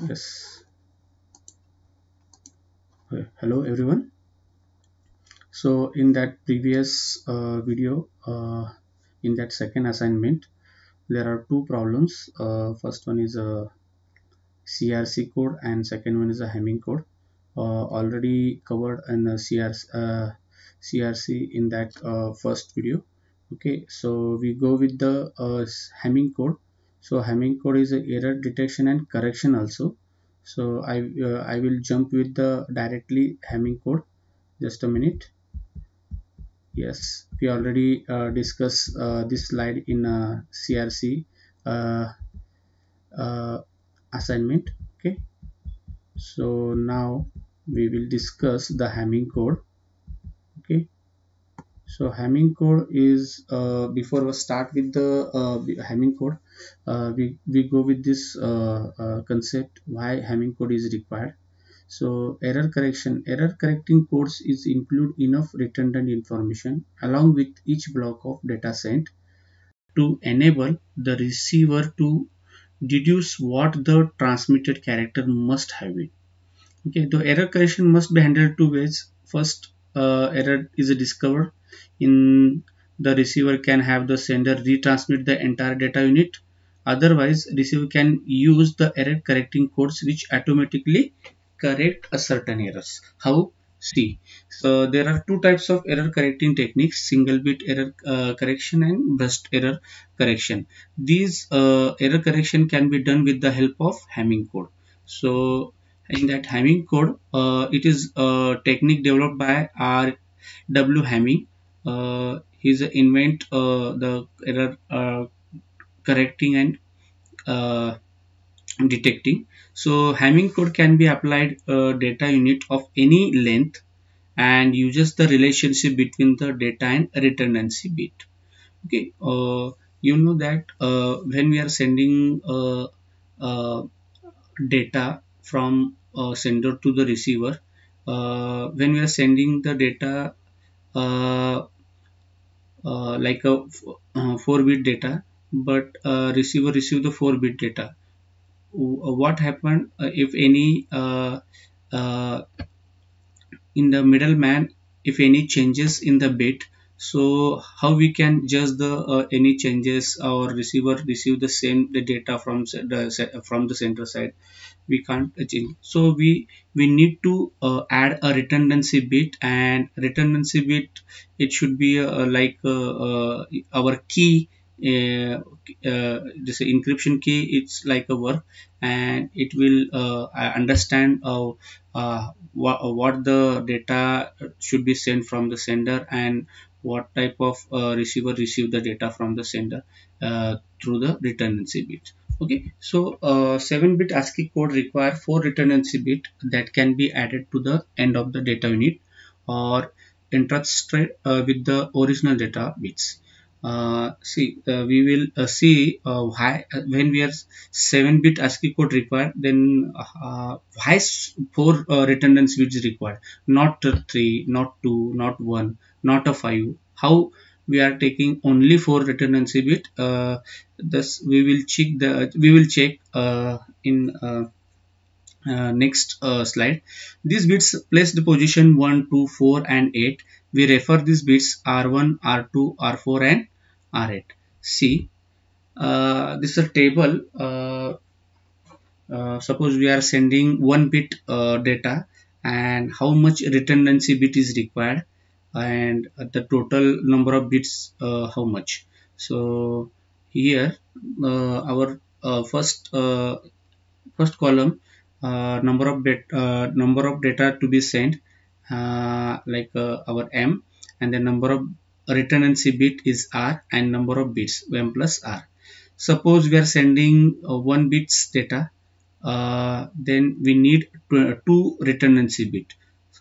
Yes. Hello everyone. So in that previous video, in that second assignment, there are two problems. First one is a CRC code and second one is a Hamming code. Already covered in CRC in that first video. Okay, so we go with the Hamming code. So Hamming code is a error detection and correction also. So I will jump with the directly Hamming code. Just a minute. Yes, we already discussed this slide in CRC uh, uh, assignment. Okay, so now we will discuss the Hamming code. Okay, so Hamming code is before we start with the Hamming code, we go with this concept why Hamming code is required. So error correcting codes is include enough redundant information along with each block of data sent to enable the receiver to deduce what the transmitted character must have been. Okay, the error correction must be handled two ways. First, error is discovered in the receiver can have the sender retransmit the entire data unit. Otherwise, receiver can use the error correcting codes which automatically correct a certain errors. How? See, so there are two types of error correcting techniques: single bit error correction and burst error correction. These error correction can be done with the help of Hamming code. So in that Hamming code, it is a technique developed by R.W. Hamming. He's invent the error correcting and uh, detecting. So Hamming code can be applied data unit of any length and uses the relationship between the data and redundancy bit. Okay, you know that when we are sending uh, data from sender to the receiver, when we are sending the data uh, like a 4-bit data, but receiver receive the 4-bit data. What happened if any uh, in the middleman, if any changes in the bit, so how we can judge the any changes, or receiver receive the same the data from from the center side? We can't change, so we need to add a redundancy bit. And redundancy bit, it should be our key, this encryption key. It's like a work, and it will understand what the data should be sent from the sender, and what type of receiver receive the data from the sender through the redundancy bit. Okay, so 7-bit ASCII code require 4 redundancy bit that can be added to the end of the data unit or entrusted with the original data bits. We will see why when we are 7-bit ASCII code required, then why 4 redundancy bits required, not 3, not 2, not 1, not a 5. How we are taking only 4 redundancy bit? Thus we will check in next slide. These bits place the position 1, 2, 4 and 8. We refer these bits R1, R2, R4 and R8. See, this is a table. Suppose we are sending 1 bit data, and how much redundancy bit is required, and the total number of bits how much. So here our first column, number of data to be sent, our M, and the number of redundancy bit is R, and number of bits M plus R. Suppose we are sending 1 bits data, then we need two redundancy bit.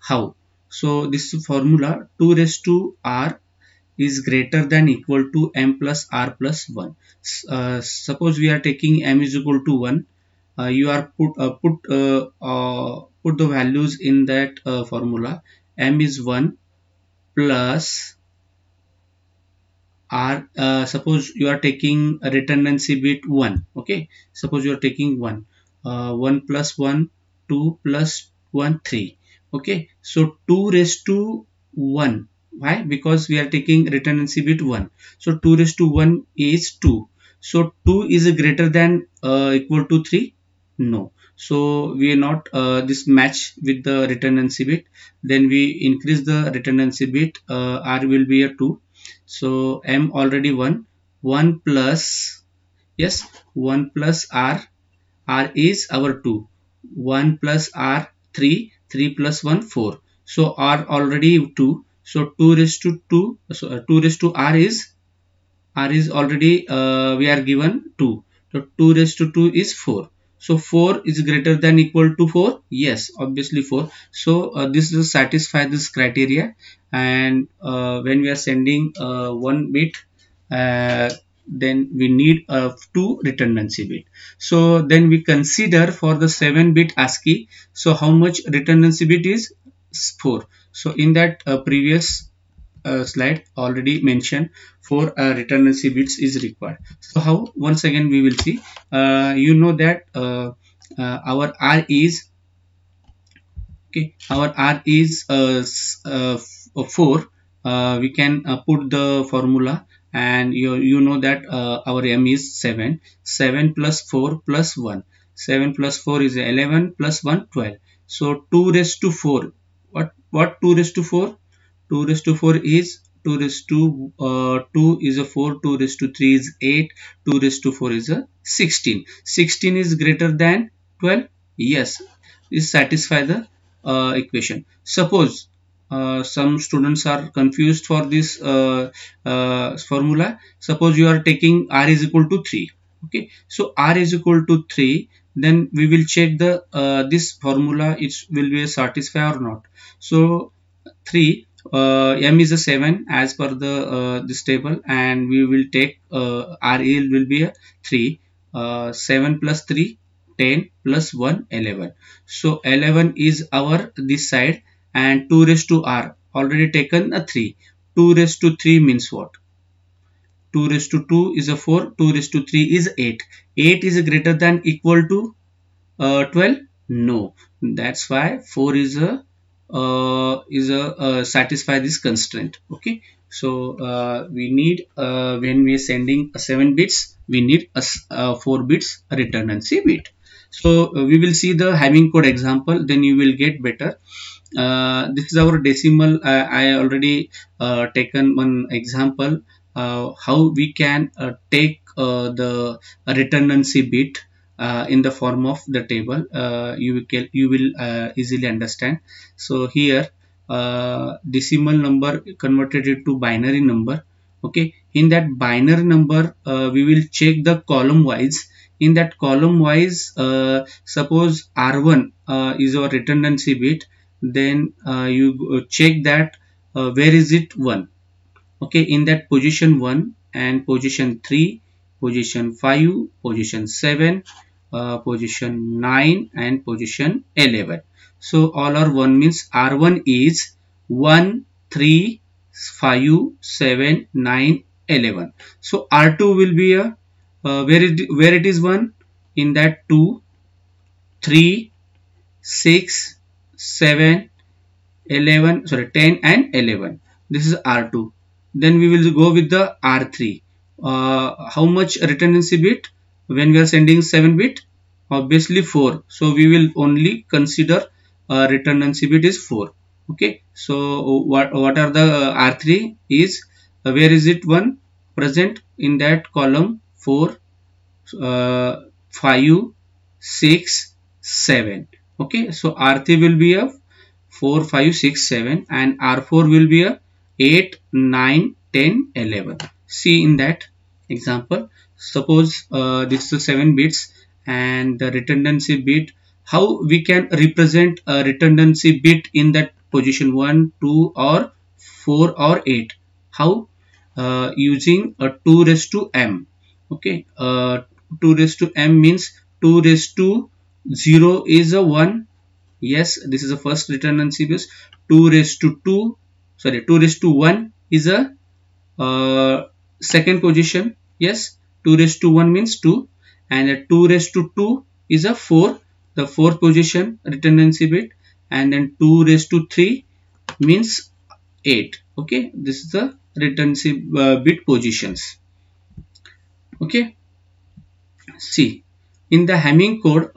How? So this formula, 2 raised to R is greater than equal to M plus R plus 1. Suppose we are taking M is equal to 1. You are put the values in that formula. M is 1 plus R. Suppose you are taking a redundancy bit 1. Okay, suppose you are taking 1. 1 plus 1 2 plus 1 3. Okay, so 2 raised to 1. Why? Because we are taking redundancy bit 1. So 2 raised to 1 is 2. So 2 is greater than equal to 3? No. So we are not this match with the redundancy bit. Then we increase the redundancy bit. R will be a 2. So M already 1. 1 plus, yes, 1 plus R. R is our 2. 1 plus R 3. 3 plus 1 4. So R already 2. So 2 raised to 2. So 2 raised to R is already we are given 2. So 2 raised to 2 is 4. So 4 is greater than equal to 4. Yes, obviously 4. So this will satisfy this criteria. And when we are sending one bit, uh, then we need a 2 redundancy bit. So then we consider for the 7-bit ASCII. So how much redundancy bit is 4. So in that previous slide already mentioned 4 redundancy bits is required. So how? Once again we will see. You know that our R is, okay, our R is 4. We can put the formula, and you know that our M is 7. 7 plus 4 plus 1. 7 plus 4 is 11 plus 1 12. So 2 raised to 4. What 2 raised to 4? 2 raised to 4 is 2 raised to 2 is a 4. 2 raised to 3 is 8. 2 raised to 4 is a 16. 16 is greater than 12. Yes, this satisfy the equation. Suppose some students are confused for this formula. Suppose you are taking R is equal to 3. Okay, so R is equal to 3. Then we will check the this formula, it will be satisfy or not. So 3, M is a 7 as per the this table, and we will take RL will be a 3. 7 plus 3 10 plus 1 11. So 11 is our this side, and 2 raised to R already taken a 3. 2 raised to 3 means what? 2 raised to 2 is a 4. 2 raised to 3 is 8. 8 is greater than equal to 12. No, that's why 4 is a satisfy this constraint. Okay, so we need when we are sending 7 bits, we need a 4 bits redundancy bit. So we will see the Hamming code example, then you will get better. This is our decimal. I already taken one example how we can take the redundancy bit in the form of the table. You will easily understand. So here decimal number converted into binary number. Okay, in that binary number we will check the column wise. In that column wise, suppose R1 is our redundancy bit, then you check that where is it 1. Okay, in that position 1 and position 3, position 5, position 7, position 9 and position 11. So all are 1 means R1 is 1 3 5 7 9 11. So R2 will be a where it is 1, in that 2 3 6 7 11, sorry, 10 and 11. This is R2. Then we will go with the R3. How much redundancy bit when we are sending 7 bit? Obviously 4. So we will only consider redundancy bit is 4. Okay, so what are the R3 is where is it 1 present in that column? 4 5 6 7. Okay, so R3 will be a 4 5 6 7 and R4 will be a 8 9 10 11. See in that example, suppose this is 7 bits and the redundancy bit. How we can represent a redundancy bit in that position 1 2 or 4 or 8? How? Using a 2 raised to m. Okay, 2 raised to m means 2 raised to 0 is a 1. Yes, this is the first redundancy bit. 2 raised to 2, sorry, 2 raised to 1 is a second position. Yes, 2 raised to 1 means 2, and 2 raised to 2 is a 4, the fourth position redundancy bit, and then 2 raised to 3 means 8. Okay, this is the redundancy bit positions. Okay, see, in the Hamming code,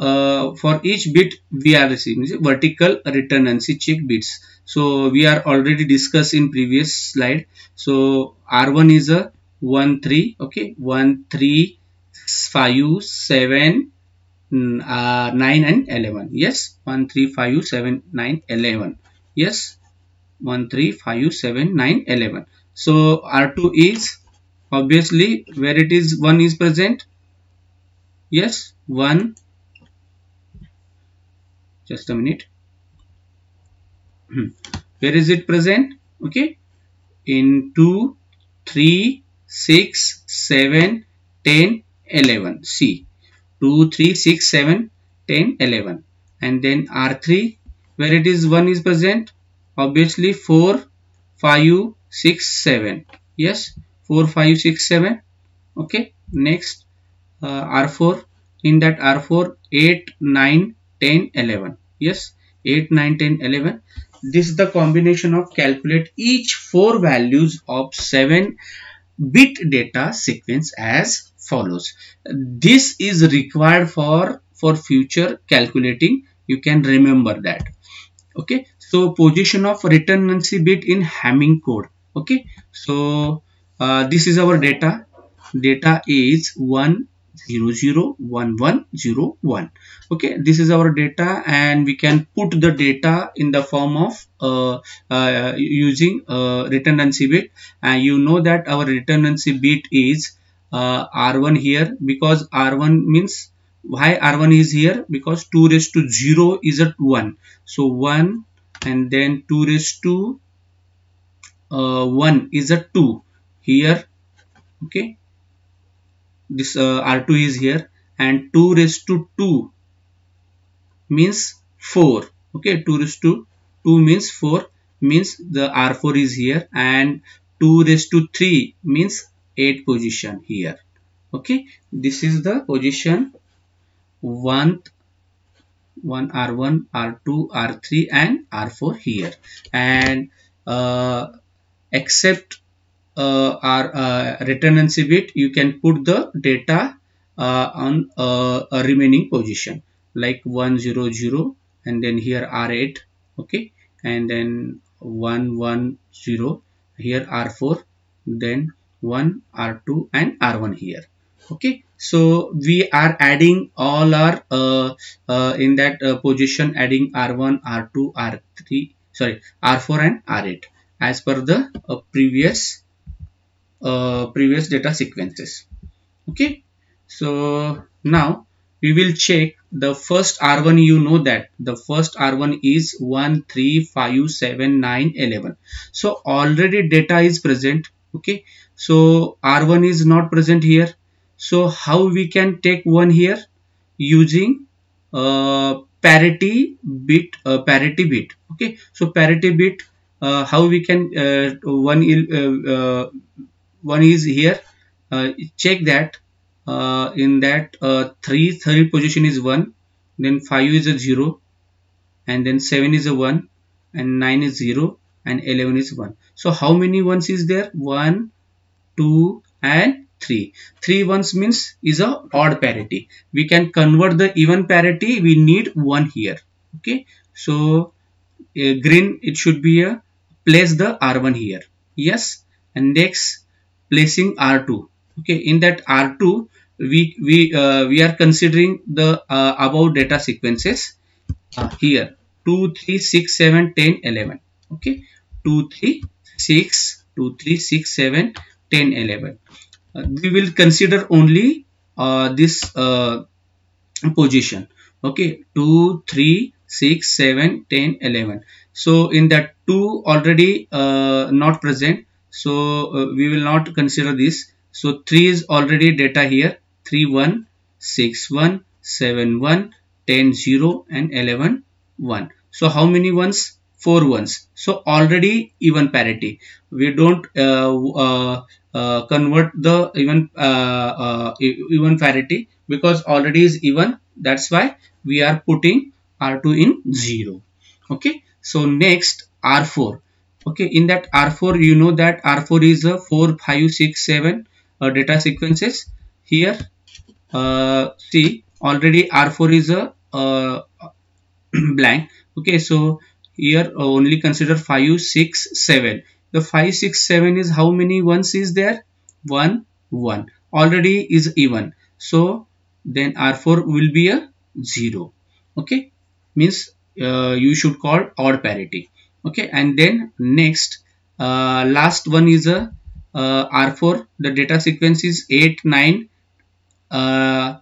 for each bit we are receiving vertical redundancy check bits. So we are already discussed in previous slide. So R1 is a 1 3. Okay, 1 3 5 7 9 and 11. Yes, 1 3 5 7 9 11. Yes, 1 3 5 7 9 11. So R2 is obviously where it is 1 is present. Yes, 1, just a minute. Where is it present? Okay, in 2 3 6 7 10 11. See, 2 3 6 7 10 11. And then R3 where it is 1 is present, obviously 4 5 6 7. Yes, 4 5 6 7. Okay, next R4, in that R4 8 9 10 11. Yes, 8 9 10 11. This is the combination of calculate each 4 values of 7 bit data sequence as follows. This is required for future calculating. You can remember that. Okay, so position of redundancy bit in Hamming code. Okay, so this is our data. Data is 1001101. Okay, this is our data, and we can put the data in the form of using redundancy bit. And you know that our redundancy bit is R1 here, because R1 means, why R1 is here, because 2 raised to 0 is at 1. So 1, and then 2 raised to 1 is a 2 here. Okay, this R2 is here, and 2 raised to 2 means 4. Okay, 2 raised to 2 means 4, means the R4 is here, and 2 raised to 3 means 8 position here. Okay, this is the position 1 R1, R2, R3 and R4 here. And except our redundancy bit, you can put the data on a remaining position like 100, and then here R8. Okay, and then 110, here R4, then 1 R2 and R1 here. Okay, so we are adding all our in that position, adding R1 R2 R3, sorry, R4 and R8 as per the previous data sequences. Okay, so now we will check the first R1. You know that the first R1 is 1 3 5 7 9 11. So already data is present. Okay, so R1 is not present here. So how we can take 1 here? Using parity bit. Okay, so parity bit, how we can one is here. Check that in that 3 position is 1, then 5 is a 0, and then 7 is a 1, and 9 is 0, and 11 is 1. So how many ones is there? 1 2 and 3. 3 ones means is a odd parity. We can convert the even parity. We need 1 here. Okay, so green, it should be a place the R1 here. Yes, and next placing R2. Okay, in that R2 we are considering the above data sequences here 2 3 6 7 10 11. Okay, 2 3 6 2 3 6 7 10 11. We will consider only this position. Okay, 2 3 6 7 10 11. So in that 2 already not present, so we will not consider this. So 3 is already data here, 3 1 6 1 7 1 10 0 and 11 1. So how many ones? 4 ones. So already even parity. We don't convert the even parity, because already is even, that's why we are putting R2 in 0. Okay, so next R4. Okay, in that R4, you know that R4 is a 4 5 6 7 data sequences. Here see, already R4 is a blank. Okay, so here only consider 5 6 7. The 5 6 7 is how many ones is there? 1 1, already is even, so then R4 will be a 0. Okay, means you should call odd parity. Okay, and then next last one is a R4, the data sequence is 8 9 10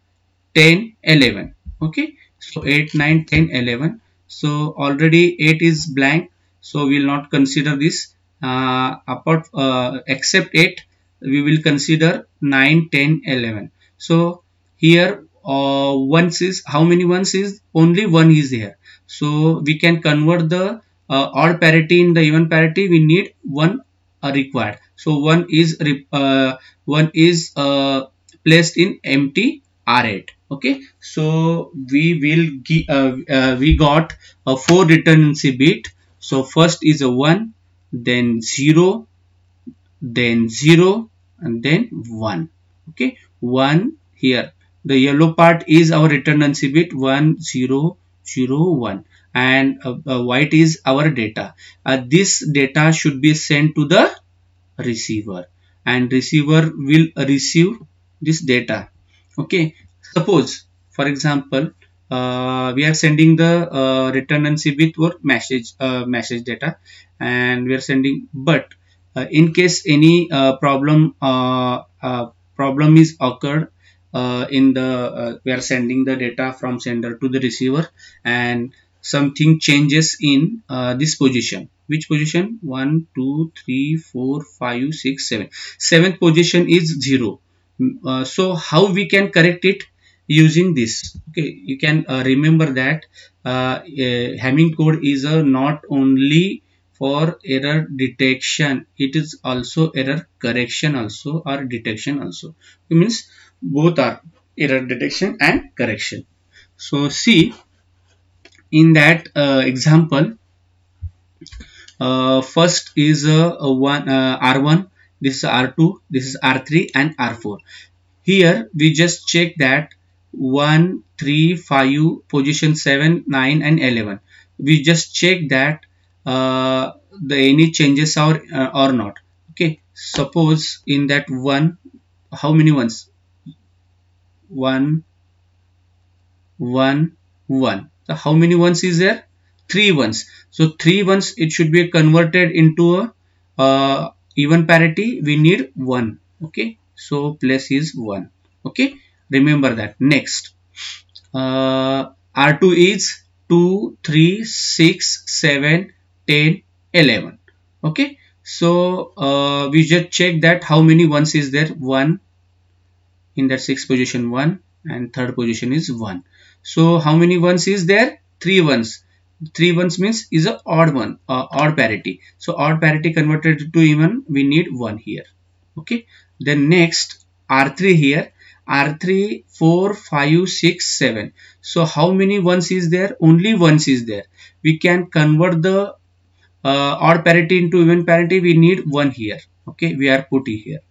11. Okay, so 8 9 10 11. So already 8 is blank, so we will not consider this. Apart except 8, we will consider 9 10 11. So here ones is, how many ones is? Only one is here, so we can convert the odd parity in the even parity. We need one required, so one is placed in empty R8. Okay, so we got a 4 redundancy bit. So first is a 1, then 0, then 0, and then 1. Okay, 1 here. The yellow part is our redundancy bit 1 0 0 1, and white is our data. This data should be sent to the receiver, and receiver will receive this data. Okay, suppose for example we are sending the redundancy bit or message data, and we are sending, but in case any problem is occurred in the we are sending the data from sender to the receiver, and something changes in this position. Which position? 1 2 3 4 5 6 7. Seventh position is 0. So how we can correct it? Using this. Okay, you can remember that Hamming code is not only for error detection, it is also error correction also, or detection also. It means both are error detection and correction. So see, in that example, first is one R1, this is R2, this is R3 and R4. Here we just check that 1 3 5 position 7 9 and 11. We just check that the any changes are or not. Okay, suppose in that one, how many ones? 1 1 1. So how many ones is there? 3 ones. So 3 ones, it should be converted into a even parity. We need 1. Okay, so place is 1. Okay, remember that. Next R2 is 2 3 6 7 10 11. Okay, so we just check that how many ones is there. 1 in that 6th position, 1, and 3rd position is 1. So how many ones is there? 3 ones. 3 ones means is a odd one, odd parity. So odd parity converted to even, we need 1 here. Okay, then next R3 here, R3 4 5 6 7. So how many ones is there? Only ones is there. We can convert the odd parity into even parity. We need 1 here. Okay, we are putting here.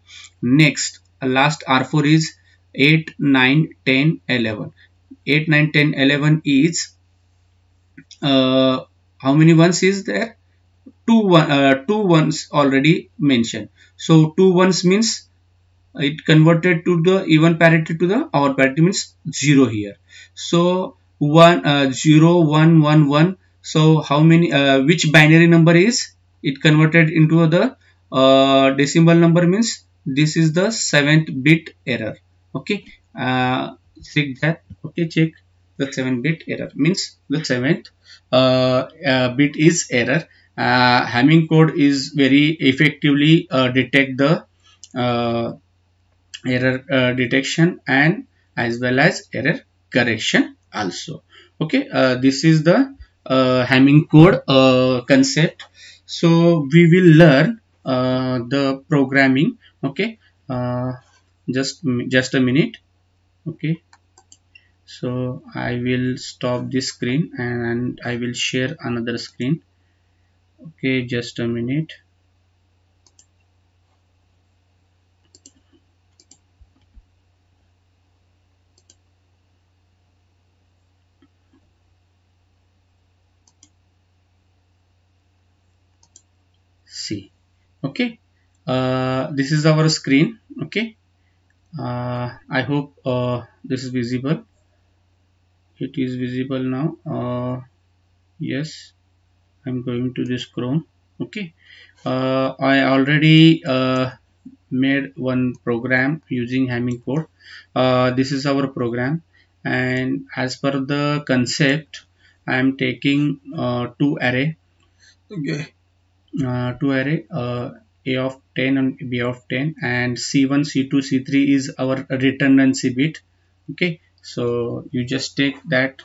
Next last R4 is 8 9 10 11. 8 9 10 11 is how many ones is there? 2 ones already mentioned. So 2 ones means it converted to the even parity to the odd parity, means 0 here. So 0 1 1 1. So how many which binary number is it converted into the decimal number, means this is the 7th bit error. Okay, check that. Okay, check the 7-bit error, means the 7th bit is error. Hamming code is very effectively detect the error detection and as well as error correction also. Okay, this is the Hamming code concept. So we will learn the programming Okay, just a minute. Okay, so I will stop this screen and I will share another screen. Okay, just a minute. See. Okay, this is our screen. Okay, I hope this is visible. It is visible now. Yes, I'm going to this Chrome. Okay, I already made one program using Hamming code. This is our program, and as per the concept, I am taking two array. Okay, two array, a of 10 and b of 10, and c1, c2, c3 is our redundancy bit. Okay, so you just take that.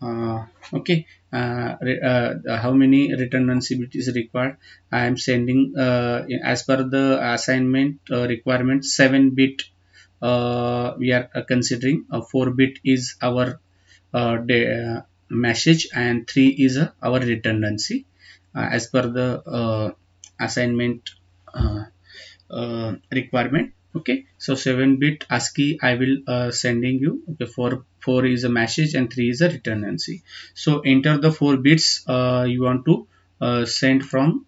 Okay, how many redundancy bit is required? I am sending as per the assignment requirement, 7 bit. We are considering 4 bit is our message, and 3 is our redundancy as per the assignment requirement. Okay, so 7 bit ASCII I will sending you. Okay, 4 is a message and 3 is a redundancy. So enter the 4 bits you want to send from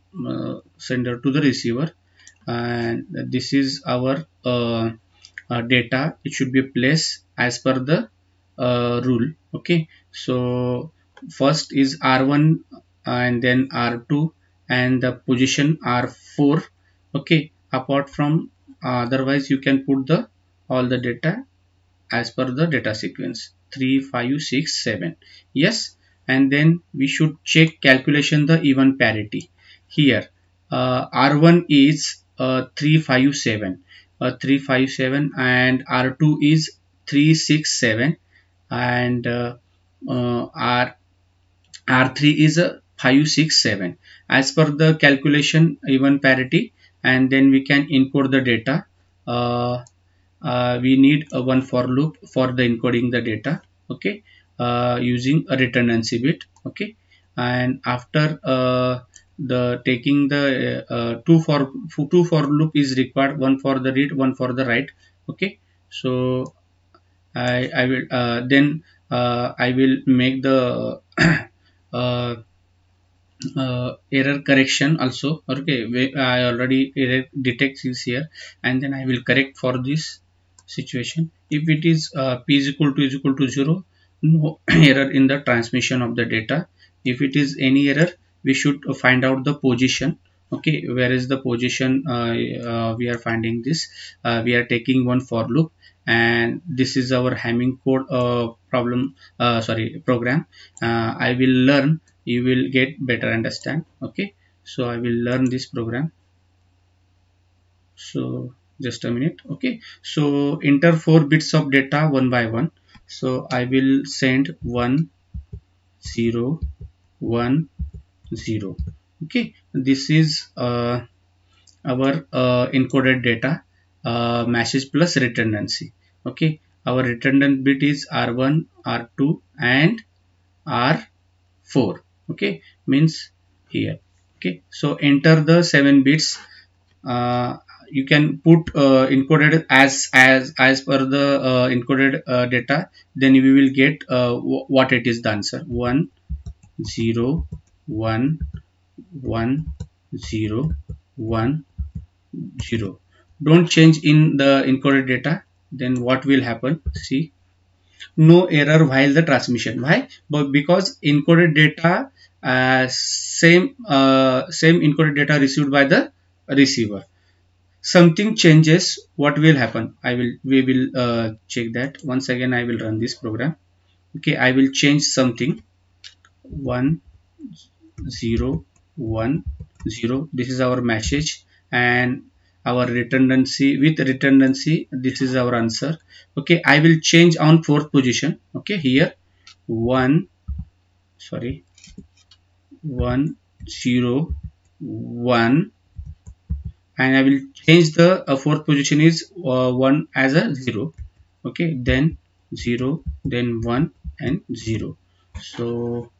sender to the receiver, and this is our data. It should be placed as per the rule. Okay, so first is R1 and then R2 and the position R4. Okay, apart from otherwise you can put the all the data as per the data sequence 3 5 6 7. Yes, and then we should check calculation the even parity. Here R1 is 357, 357, and R2 is 367, and R3 is a 567 as per the calculation even parity, and then we can import the data. uh, we need a one for loop for the encoding the data. Okay, using a redundancy bit. Okay, and after the taking the two for loop is required, one for the read, one for the write. Okay, so I will then I will make the uh, error correction also. Okay, I already error detects is here, and then I will correct for this situation. If it is p is equal to 0, no error in the transmission of the data. If it is any error, we should find out the position. Okay, where is the position? We are finding this. We are taking one for loop, and this is our Hamming code problem, sorry, program. I will learn, you will get better understand. Okay, so I will learn this program. So just a minute. Okay, so enter 4 bits of data one by one. So I will send 1 0 1 0. Okay, this is our encoded data, message plus redundancy. Okay, our redundant bit is R1, R2, and R4. Okay, means here. Okay, so enter the 7 bits. uh, you can put encoded as per the encoded data, then we will get what it is the answer: 1 0 1 1 0 1 0. Don't change in the encoded data. Then what will happen? See, no error while the transmission. Why? But because encoded data, same encoded data received by the receiver. Something changes, what will happen? We will check that. Once again I will run this program. Okay, I will change something. 1 0 1 0. This is our message, and our redundancy, with redundancy, this is our answer. Okay, I will change on fourth position. Okay, here 1, sorry, 1 0 1 and I will change the fourth position is 1 as a 0. Okay, then 0, then 1 and 0. So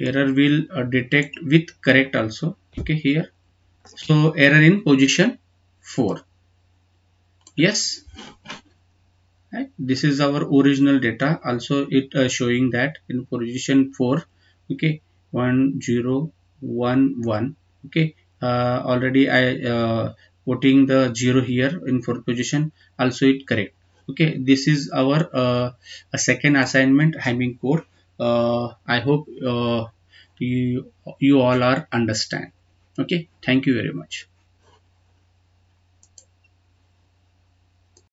error will detect with correct also. Okay, here, so error in position 4. Yes, right? This is our original data. Also it showing that in position 4. Okay, 1011. Okay, already I putting the 0 here in fourth position, also it correct. Okay, this is our a second assignment Hamming code. I hope you all are understand. Okay, thank you very much.